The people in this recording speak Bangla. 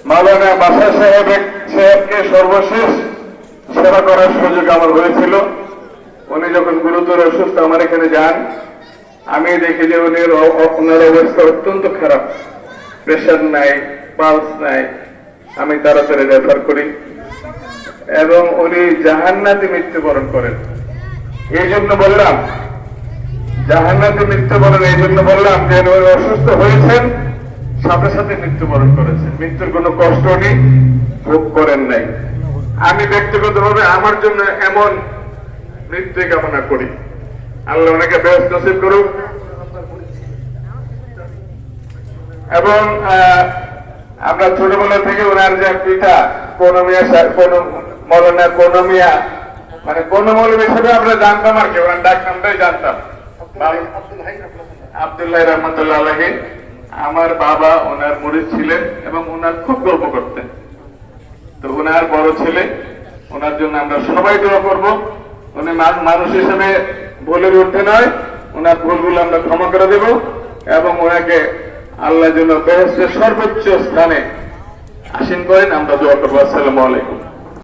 মাওলানা বাশার সাহেবকে সর্বশেষ সেবা করার সুযোগ আমার হয়েছিল। উনি যখন গুরুতর অসুস্থ আমার এখানে যান, আমি দেখি যে ওনার অবস্থা অত্যন্ত খারাপ, প্রেশার নাই, পালস নাই। আমি তাড়াতাড়ি রেফার করি এবং উনি জাহান্নাতে মৃত্যুবরণ করেন। এই জন্য বললাম, জাহান্নাতে মৃত্যুবরণ এই জন্য বললাম যে উনি অসুস্থ হয়েছেন, সাথে সাথে মৃত্যুবরণ করেছেন, মৃত্যুর কোনো কষ্ট উনি ভোগ করেন নাই। আমি ব্যক্তিগতভাবে আমার জন্য এমন মৃত্যু কামনা করি। আল্লাহ ওনাকে বেহেশত নসিব করুক। এবং আমরা ছোটবেলা থেকে ওনার যে পিতা মৌলানা কোনমিয়া, মানে কোন মৌলভী হিসেবে আমরা জানতাম আর কি, ওনার ডাক নামটাই জানতাম, আব্দুল্লাহ রহমতুল্লাহ আলাইহি। আমার বাবা ওনার মুরিদ ছিলেন এবং ওনার খুব গল্প করতেন। তো ওনার বড় ছেলে, ওনার জন্য আমরা সবাই দোয়া করব। উনি মানুষ হিসেবে ভুলের উঠতে নয়, ওনার ভুলগুলো আমরা ক্ষমা করে দেব এবং ওনাকে আল্লাহ যেন বেহেশতের সর্বোচ্চ স্থানে আসীন করেন, আমরা দোয়া করবো। আসসালামু আলাইকুম।